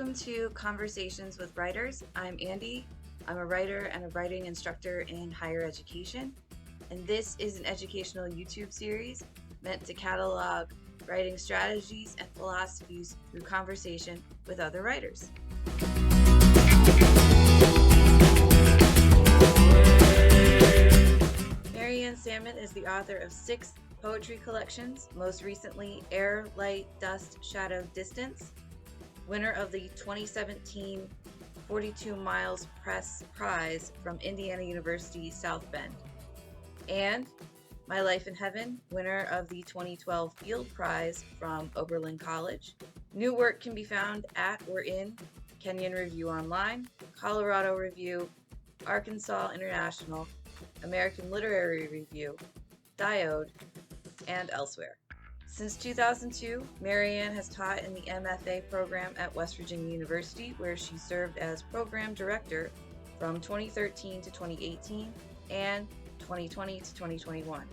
Welcome to Conversations with Writers. I'm Andy. I'm a writer and a writing instructor in higher education. And this is an educational YouTube series meant to catalog writing strategies and philosophies through conversation with other writers. Samyn is the author of 6 poetry collections, most recently Air, Light, Dust, Shadow, Distance, winner of the 2017 42 Miles Press Prize from Indiana University South Bend, and My Life in Heaven, winner of the 2012 Field Prize from Oberlin College. New work can be found at or in Kenyon Review Online, Colorado Review, Arkansas International, American Literary Review, Diode, and elsewhere. Since 2002, Marianne has taught in the MFA program at West Virginia University, where she served as program director from 2013 to 2018 and 2020 to 2021.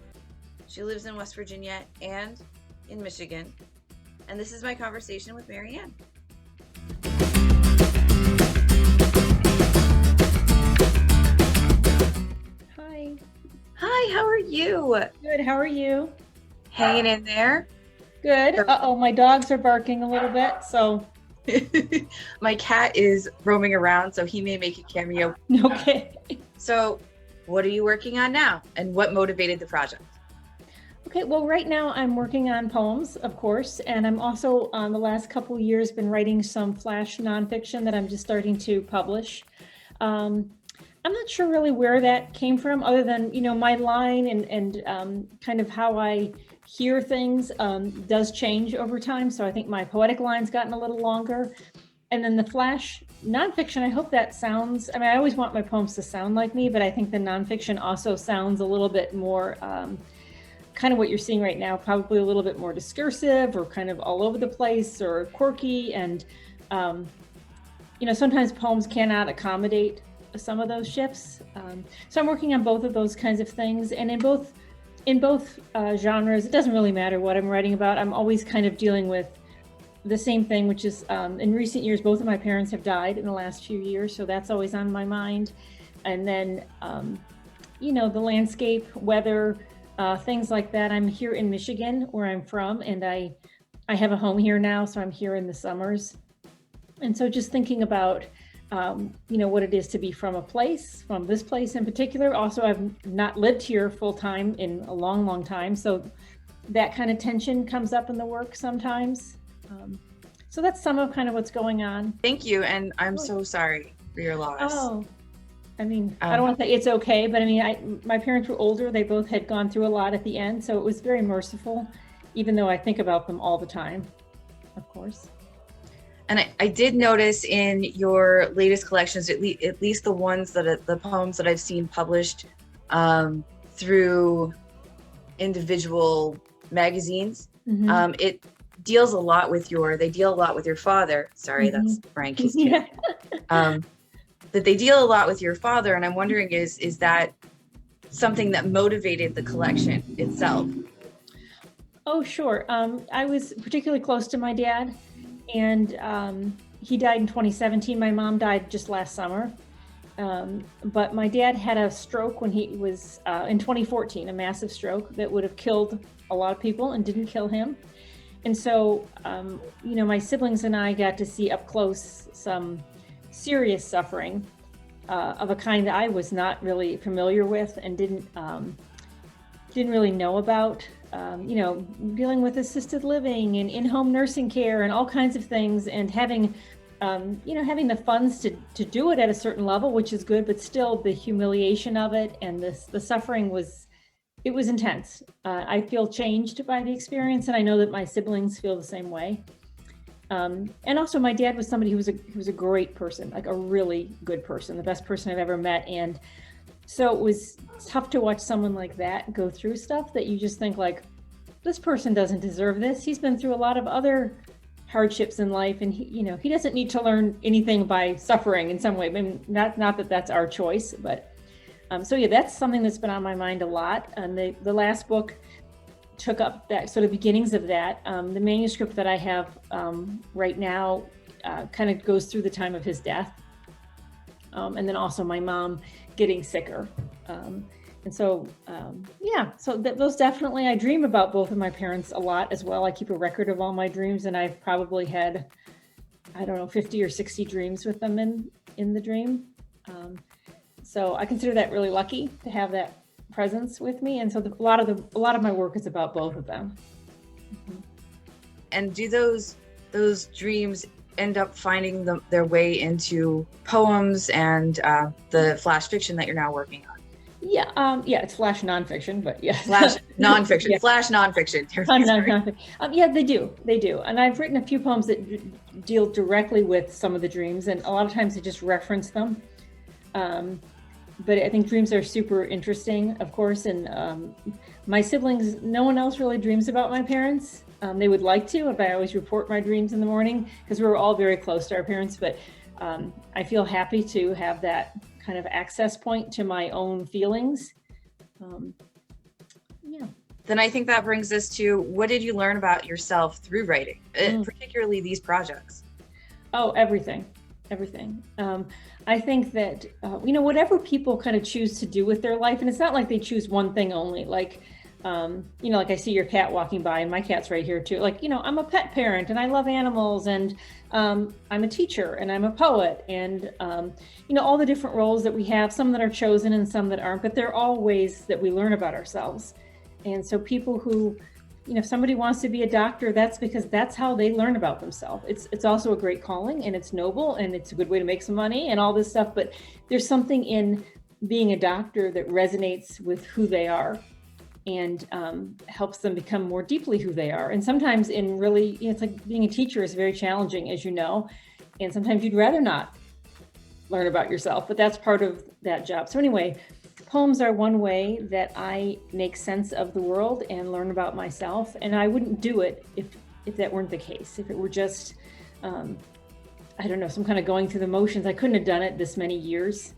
She lives in West Virginia and in Michigan, and this is my conversation with Marianne. Hi, how are you? Good, how are you? Hanging in there? Good. Uh-oh, my dogs are barking a little bit, so. My cat is roaming around, so he may make a cameo. Okay. So, what are you working on now, and what motivated the project? Okay, well, right now I'm working on poems, of course, and I'm also, the last couple of years, been writing some flash nonfiction that I'm just starting to publish. I'm not sure really where that came from, other than, my line and kind of how I hear things does change over time. So I think my poetic line's gotten a little longer. And then the flash nonfiction, I hope that sounds, I always want my poems to sound like me, but I think the nonfiction also sounds a little bit more kind of what you're seeing right now, probably a little bit more discursive or kind of all over the place or quirky. And, sometimes poems cannot accommodate some of those shifts. So I'm working on both of those kinds of things. And in both genres, it doesn't really matter what I'm writing about. I'm always kind of dealing with the same thing, which is in recent years, both of my parents have died in the last few years. So that's always on my mind. And then, the landscape, weather, things like that. I'm here in Michigan, where I'm from, and I have a home here now. So I'm here in the summers. And so just thinking about what it is to be from this place in particular. Also, I've not lived here full time in a long, long time. So that kind of tension comes up in the work sometimes. So that's some of kind of what's going on. Thank you. And I'm so sorry for your loss. Oh, I don't want to say it's okay, but my parents were older. They both had gone through a lot at the end. So it was very merciful, even though I think about them all the time, of course. And I did notice in your latest collections, at least the ones the poems that I've seen published through individual magazines, Mm-hmm. it deals a lot with they deal a lot with your father. Sorry, Mm-hmm. that's Frank. He's cute. That they deal a lot with your father, and I'm wondering is that something that motivated the collection itself? Oh, sure. I was particularly close to my dad. And he died in 2017. My mom died just last summer. But my dad had a stroke when he was in 2014, a massive stroke that would have killed a lot of people and didn't kill him. And so, my siblings and I got to see up close some serious suffering of a kind that I was not really familiar with and didn't really know about. Dealing with assisted living and in-home nursing care and all kinds of things, and having the funds to do it at a certain level, which is good, but still the humiliation of it and the suffering was intense. I feel changed by the experience, and I know that my siblings feel the same way. And also my dad was somebody who was a great person, like a really good person, the best person I've ever met. And so it was tough to watch someone like that go through stuff that you just think like, this person doesn't deserve this. He's been through a lot of other hardships in life, and he doesn't need to learn anything by suffering in some way. Not that that's our choice, but that's something that's been on my mind a lot. And the last book took up that sort of beginnings of that. The manuscript that I have right now kind of goes through the time of his death. And then also my mom getting sicker. And so, so those definitely, I dream about both of my parents a lot as well. I keep a record of all my dreams, and I've probably had, I don't know, 50 or 60 dreams with them in the dream. So I consider that really lucky to have that presence with me. And so a lot of my work is about both of them. Mm-hmm. And do those dreams end up finding their way into poems and the flash fiction that you're now working on? Yeah, it's flash nonfiction, but yeah. Flash nonfiction, Yeah. Flash nonfiction. Yeah, they do. And I've written a few poems that deal directly with some of the dreams, and a lot of times I just reference them. But I think dreams are super interesting, of course, and my siblings, no one else really dreams about my parents. They would like to, but I always report my dreams in the morning because we were all very close to our parents, but I feel happy to have that kind of access point to my own feelings. Then I think that brings us to, what did you learn about yourself through writing, particularly these projects? Oh, everything. I think that, whatever people kind of choose to do with their life, and it's not like they choose one thing only, like, like I see your cat walking by, and my cat's right here too. Like, I'm a pet parent and I love animals, and I'm a teacher and I'm a poet, and, all the different roles that we have, some that are chosen and some that aren't, but they're all ways that we learn about ourselves. And so people who, if somebody wants to be a doctor, that's because that's how they learn about themselves. It's also a great calling, and it's noble, and it's a good way to make some money and all this stuff. But there's something in being a doctor that resonates with who they are, and helps them become more deeply who they are. And sometimes it's like being a teacher is very challenging, as you know, and sometimes you'd rather not learn about yourself, but that's part of that job. So anyway, poems are one way that I make sense of the world and learn about myself. And I wouldn't do it if that weren't the case. If it were just, some kind of going through the motions, I couldn't have done it this many years.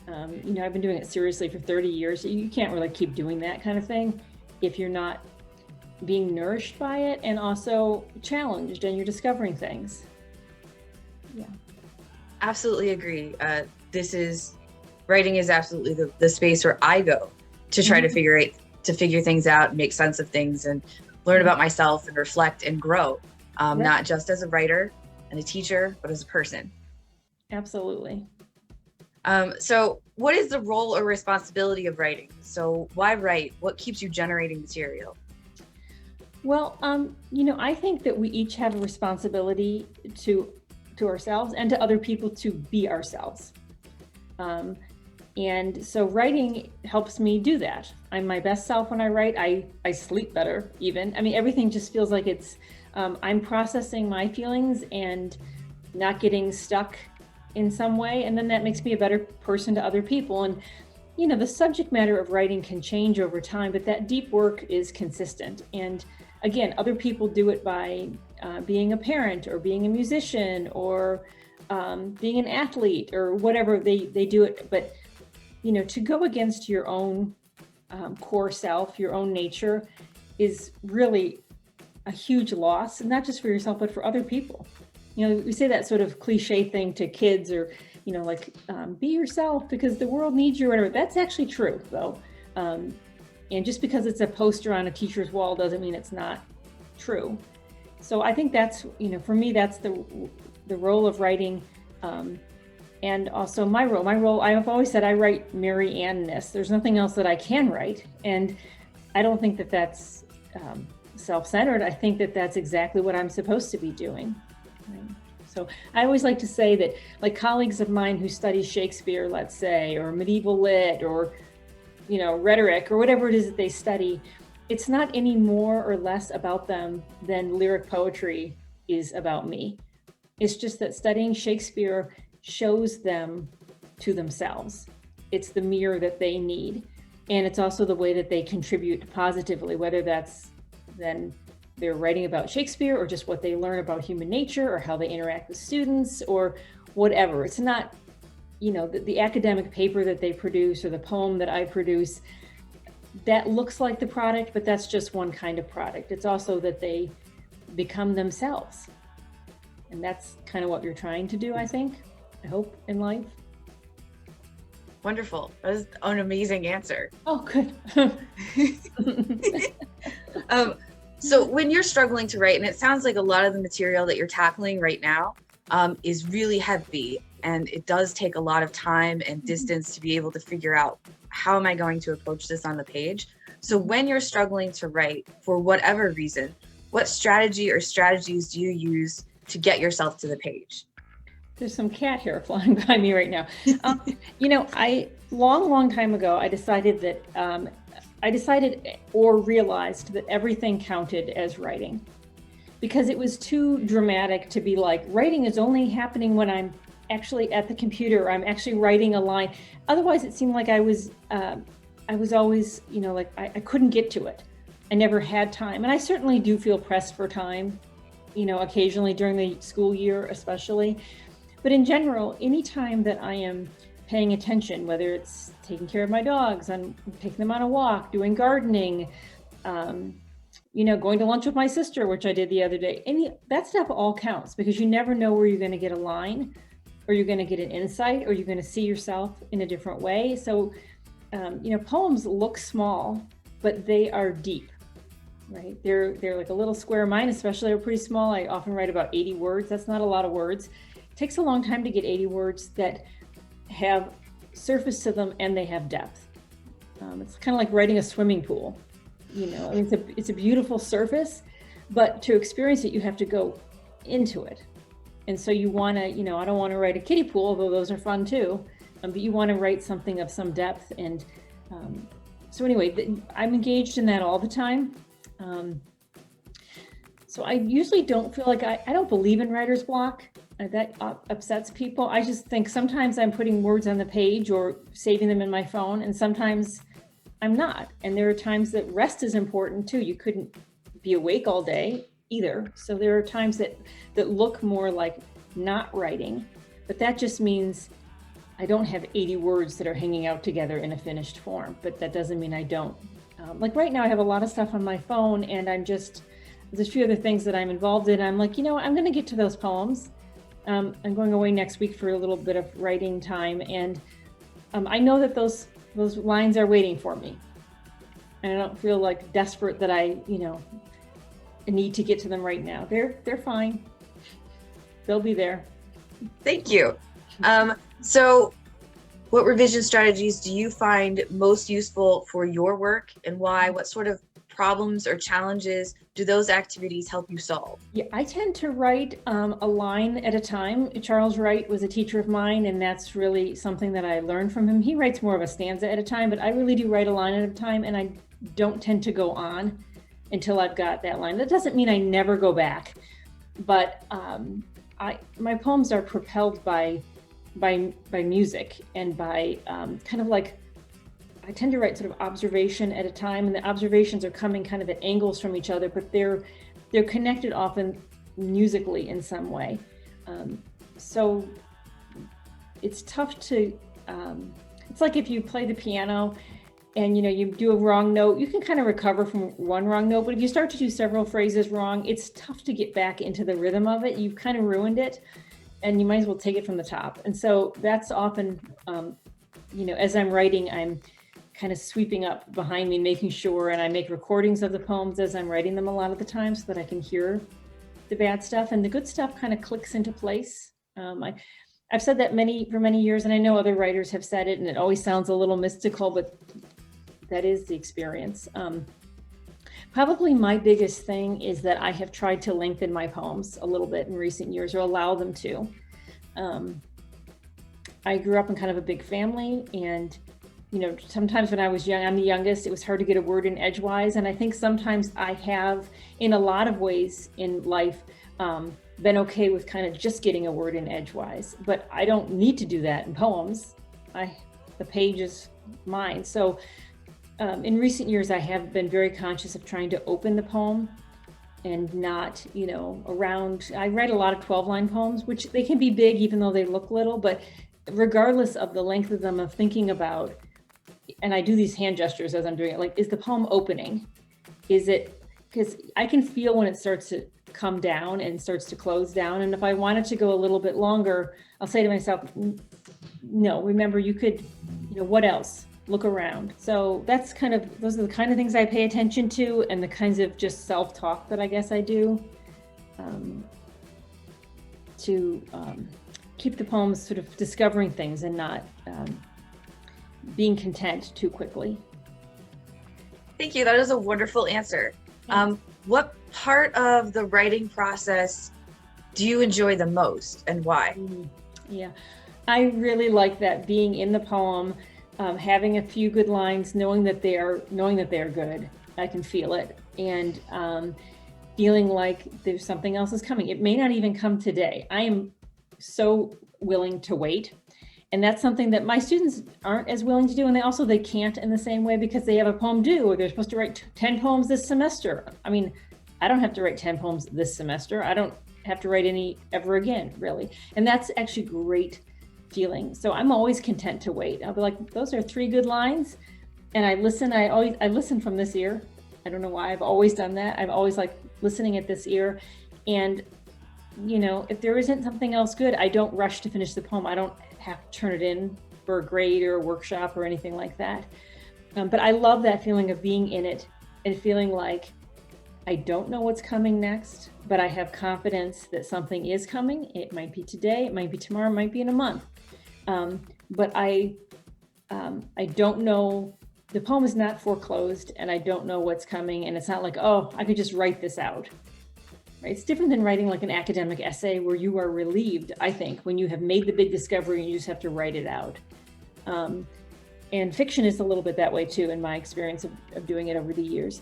I've been doing it seriously for 30 years. You can't really keep doing that kind of thing if you're not being nourished by it and also challenged and you're discovering things. Yeah. Absolutely agree. Writing is absolutely the space where I go to try to figure things out, make sense of things, and learn about myself and reflect and grow, not just as a writer and a teacher, but as a person. Absolutely. So what is the role or responsibility of writing? So why write? What keeps you generating material? Well, I think that we each have a responsibility to ourselves and to other people to be ourselves. And so writing helps me do that. I'm my best self when I write. I sleep better even. I mean, everything just feels like it's, I'm processing my feelings and not getting stuck in some way. And then that makes me a better person to other people. And, the subject matter of writing can change over time, but that deep work is consistent. And again, other people do it by being a parent or being a musician or being an athlete or whatever they do it. But, to go against your own core self, your own nature is really a huge loss, and not just for yourself, but for other people. We say that sort of cliche thing to kids or, be yourself because the world needs you or whatever. That's actually true though. And just because it's a poster on a teacher's wall doesn't mean it's not true. So I think that's, for me, that's the role of writing. And also my role, I have always said I write Mary Ann-ness. There's nothing else that I can write. And I don't think that that's self-centered. I think that that's exactly what I'm supposed to be doing. Right? So I always like to say that, like, colleagues of mine who study Shakespeare, let's say, or medieval lit or, rhetoric or whatever it is that they study, it's not any more or less about them than lyric poetry is about me. It's just that studying Shakespeare shows them to themselves. It's the mirror that they need. And it's also the way that they contribute positively, whether that's then they're writing about Shakespeare or just what they learn about human nature or how they interact with students or whatever. It's not, the academic paper that they produce or the poem that I produce, that looks like the product, but that's just one kind of product. It's also that they become themselves. And that's kind of what you're trying to do, I think, I hope, in life. Wonderful. That was an amazing answer. Oh, good. So when you're struggling to write, and it sounds like a lot of the material that you're tackling right now is really heavy, and it does take a lot of time and distance to be able to figure out, how am I going to approach this on the page? So when you're struggling to write for whatever reason, what strategy or strategies do you use to get yourself to the page? There's some cat hair flying by me right now. Long time ago, I decided or realized that everything counted as writing, because it was too dramatic to be like, writing is only happening when I'm actually at the computer, or I'm actually writing a line. Otherwise, it seemed like I was always, like I couldn't get to it. I never had time. And I certainly do feel pressed for time, occasionally during the school year, especially. But in general, any time that I am paying attention, whether it's taking care of my dogs, I'm taking them on a walk, doing gardening, going to lunch with my sister, which I did the other day, that stuff all counts, because you never know where you're going to get a line, or you're going to get an insight, or you're going to see yourself in a different way. So, poems look small, but they are deep, right? They're like a little square. Mine especially are pretty small. I often write about 80 words. That's not a lot of words. It takes a long time to get 80 words that have surface to them and they have depth. It's kind of like writing a swimming pool. It's a beautiful surface, but to experience it, you have to go into it. And so you want to, I don't want to write a kiddie pool, although those are fun too, but you want to write something of some depth. And so anyway, I'm engaged in that all the time. So I usually don't feel like I don't believe in writer's block. That upsets people. I just think sometimes I'm putting words on the page or saving them in my phone, and sometimes I'm not. And there are times that rest is important too. You couldn't be awake all day either. So there are times that look more like not writing, but that just means I don't have 80 words that are hanging out together in a finished form, but that doesn't mean I don't. Like right now I have a lot of stuff on my phone, and there's a few other things that I'm involved in. I'm like, I'm going to get to those poems. I'm going away next week for a little bit of writing time, and I know that those lines are waiting for me, and I don't feel like desperate that I need to get to them right now. They're fine. They'll be there. Thank you. So what revision strategies do you find most useful for your work, and why? What sort of problems or challenges do those activities help you solve? Yeah, I tend to write a line at a time. Charles Wright was a teacher of mine, and that's really something that I learned from him. He writes more of a stanza at a time, but I really do write a line at a time, and I don't tend to go on until I've got that line. That doesn't mean I never go back, but my poems are propelled by music and by kind of like, I tend to write sort of observation at a time, and the observations are coming kind of at angles from each other, but they're connected often musically in some way. So it's tough to, it's like if you play the piano and you do a wrong note, you can kind of recover from one wrong note, but if you start to do several phrases wrong, it's tough to get back into the rhythm of it. You've kind of ruined it, and you might as well take it from the top. And so that's often, as I'm writing, I'm kind of sweeping up behind me, making sure, and I make recordings of the poems as I'm writing them a lot of the time so that I can hear the bad stuff, and the good stuff kind of clicks into place. I've said that for many years, and I know other writers have said it, and it always sounds a little mystical, but that is the experience. Probably my biggest thing is that I have tried to lengthen my poems a little bit in recent years, or allow them to. I grew up in kind of a big family, and sometimes when I was young, I'm the youngest, it was hard to get a word in edgewise. And I think sometimes I have, in a lot of ways in life, been okay with kind of just getting a word in edgewise, but I don't need to do that in poems. The page is mine. So in recent years, I have been very conscious of trying to open the poem and not, I write a lot of 12-line poems, which they can be big even though they look little, but regardless of the length of them, I'm thinking about, and I do these hand gestures as I'm doing it, like, is the poem opening? Is it, because I can feel when it starts to come down and starts to close down. And if I want it to go a little bit longer, I'll say to myself, no, remember you could, what else? Look around. So those are the kind of things I pay attention to, and the kinds of just self-talk that I guess I do to keep the poems sort of discovering things and not being content too quickly. Thank you. That is a wonderful answer. What part of the writing process do you enjoy the most, and why? Yeah, I really like that, being in the poem, having a few good lines, knowing that they are good. I can feel it, and feeling like there's something else is coming. It may not even come today. I am so willing to wait. And that's something that my students aren't as willing to do. And they can't in the same way, because they have a poem due, or they're supposed to write 10 poems this semester. I mean, I don't have to write 10 poems this semester. I don't have to write any ever again, really. And that's actually great feeling. So I'm always content to wait. I'll be like, those are 3 good lines. And I listen. I listen from this ear. I don't know why. I've always done that. I've always like listening at this ear. And, if there isn't something else good, I don't rush to finish the poem. I don't have to turn it in for a grade or a workshop or anything like that. But I love that feeling of being in it and feeling like I don't know what's coming next, but I have confidence that something is coming. It might be today, it might be tomorrow, it might be in a month. But I don't know, the poem is not foreclosed, and I don't know what's coming. And it's not like, oh, I could just write this out. Right? It's different than writing like an academic essay, where you are relieved, I think, when you have made the big discovery and you just have to write it out. And fiction is a little bit that way too, in my experience of doing it over the years.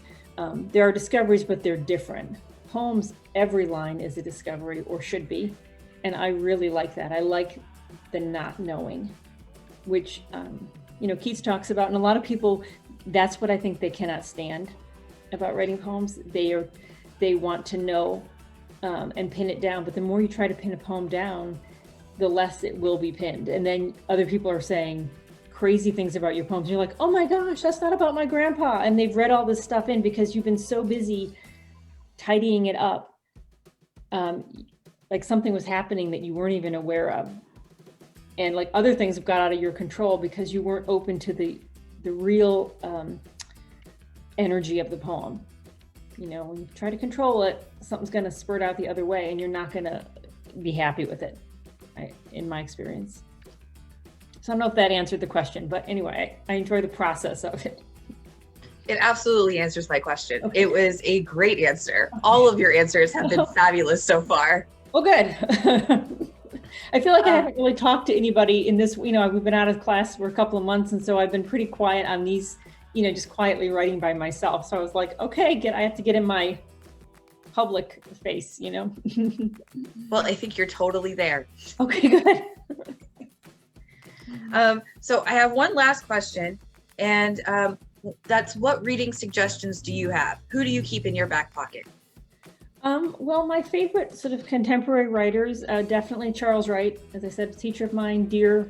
There are discoveries, but they're different. Poems, every line is a discovery, or should be. And I really like that. I like the not knowing, which, Keats talks about, and a lot of people, that's what I think they cannot stand about writing poems. They want to know and pin it down, but the more you try to pin a poem down, the less it will be pinned. And then other people are saying crazy things about your poems. And you're like, oh my gosh, that's not about my grandpa. And they've read all this stuff in because you've been so busy tidying it up. Like something was happening that you weren't even aware of. And like other things have got out of your control because you weren't open to the real energy of the poem. When you try to control it, something's going to spurt out the other way, and you're not going to be happy with it, in my experience. So I don't know if that answered the question, but anyway, I enjoy the process of it. It absolutely answers my question. Okay. It was a great answer. All of your answers have been fabulous so far. Oh, good. I feel like I haven't really talked to anybody in this, we've been out of class for a couple of months, and so I've been pretty quiet on these, just quietly writing by myself. So I was like, okay, I have to get in my public face, Well, I think you're totally there. Okay, good. So I have one last question, and that's, what reading suggestions do you have? Who do you keep in your back pocket? Well, my favorite sort of contemporary writers, definitely Charles Wright, as I said, a teacher of mine, dear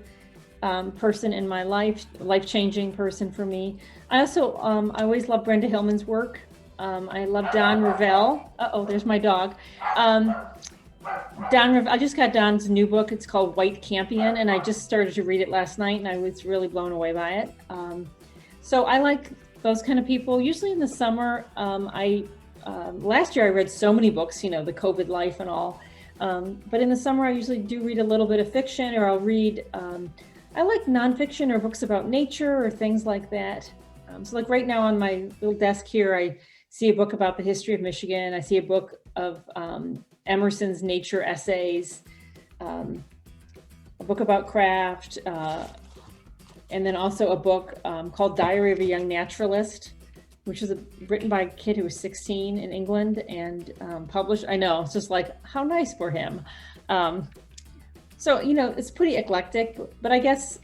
person in my life-changing person for me. I also, I always love Brenda Hillman's work. I love Don Revelle. There's my dog. I just got Don's new book. It's called White Campion, and I just started to read it last night, and I was really blown away by it. So I like those kind of people. Usually in the summer, last year I read so many books, the COVID life and all. But in the summer, I usually do read a little bit of fiction, or I'll read, I like nonfiction or books about nature or things like that. So like right now on my little desk here, I see a book about the history of Michigan. I see a book of Emerson's nature essays, a book about craft, and then also a book called Diary of a Young Naturalist, which is written by a kid who was 16 in England and published. I know, it's just like, how nice for him. So, it's pretty eclectic, but I guess,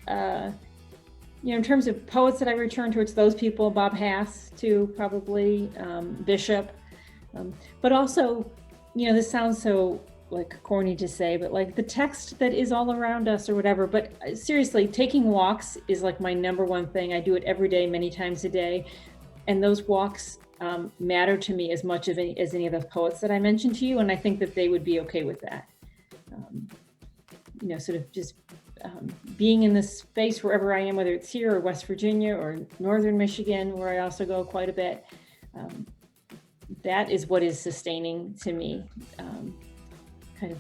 in terms of poets that I return to, it's those people, Bob Hass too, probably, Bishop. But also, this sounds so like corny to say, but like the text that is all around us or whatever. But seriously, taking walks is like my number one thing. I do it every day, many times a day. And those walks matter to me as much as any of the poets that I mentioned to you, and I think that they would be okay with that. Sort of just being in this space wherever I am, whether it's here or West Virginia or Northern Michigan, where I also go quite a bit. That is what is sustaining to me. Kind of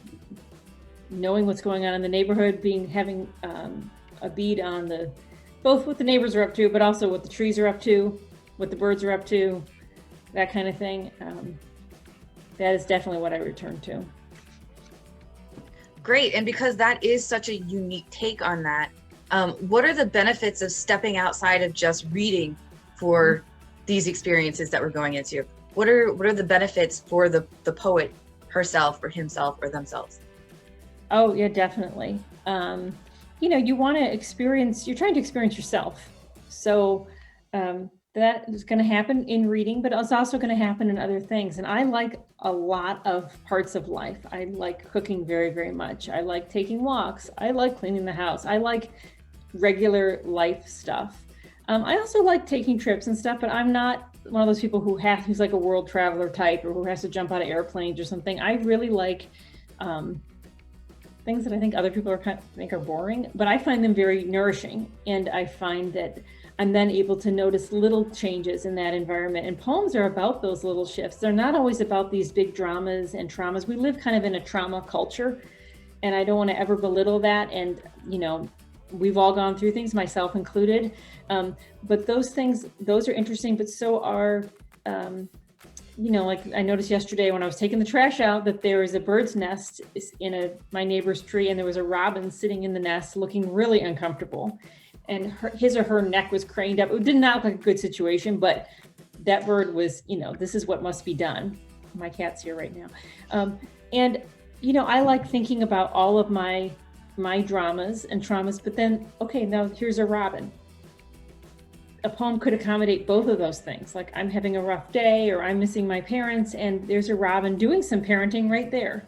knowing what's going on in the neighborhood, having a bead on both what the neighbors are up to, but also what the trees are up to, what the birds are up to, that kind of thing. That is definitely what I return to. Great. And because that is such a unique take on that, what are the benefits of stepping outside of just reading for these experiences that we're going into? What are the benefits for the poet herself or himself or themselves? Oh, yeah, definitely. You want to you're trying to experience yourself. So that is going to happen in reading, but it's also going to happen in other things. And I like a lot of parts of life. I like cooking very, very much. I like taking walks. I like cleaning the house. I like regular life stuff. I also like taking trips and stuff, but I'm not one of those people who's like a world traveler type or who has to jump out of airplanes or something. I really like things that I think other people think are boring, but I find them very nourishing. And I find that I'm then able to notice little changes in that environment. And poems are about those little shifts. They're not always about these big dramas and traumas. We live kind of in a trauma culture, and I don't want to ever belittle that. And, we've all gone through things, myself included. But those are interesting, but so are, like I noticed yesterday when I was taking the trash out that there was a bird's nest in my neighbor's tree, and there was a robin sitting in the nest looking really uncomfortable. And his or her neck was craned up. It did not look like a good situation, but that bird was, this is what must be done. My cat's here right now. And I like thinking about all of my dramas and traumas, but then, okay, now here's a robin. A poem could accommodate both of those things. Like I'm having a rough day or I'm missing my parents, and there's a robin doing some parenting right there.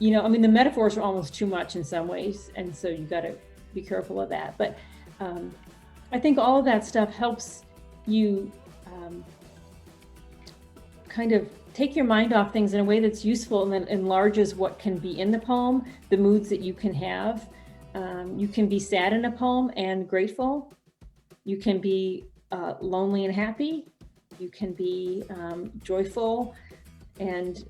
The metaphors are almost too much in some ways. And so you got to be careful of that. But I think all of that stuff helps you kind of take your mind off things in a way that's useful, and then enlarges what can be in the poem, the moods that you can have. You can be sad in a poem and grateful. You can be lonely and happy. You can be joyful and,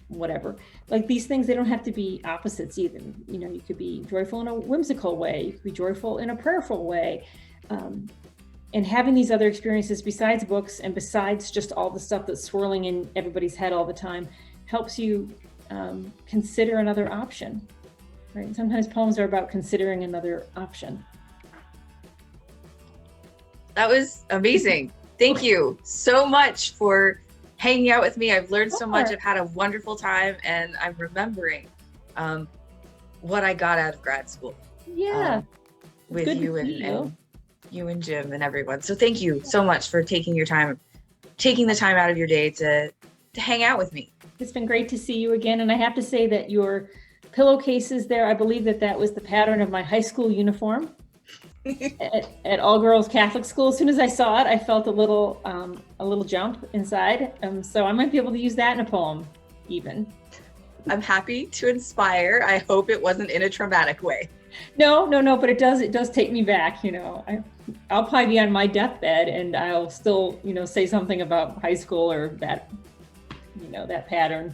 whatever. Like these things, they don't have to be opposites either. You could be joyful in a whimsical way. You could be joyful in a prayerful way. And having these other experiences besides books and besides just all the stuff that's swirling in everybody's head all the time helps you consider another option, right? Sometimes poems are about considering another option. That was amazing. Thank you so much for hanging out with me. I've learned so much. I've had a wonderful time, and I'm remembering what I got out of grad school. Yeah. With you and you and Jim and everyone. So thank you so much for taking the time out of your day to hang out with me. It's been great to see you again. And I have to say that your pillowcases there, I believe that was the pattern of my high school uniform at all girls Catholic school. As soon as I saw it, I felt a little jump inside. So I might be able to use that in a poem even. I'm happy to inspire. I hope it wasn't in a traumatic way. No, but it does take me back. I'll probably be on my deathbed and I'll still, say something about high school or that, that pattern.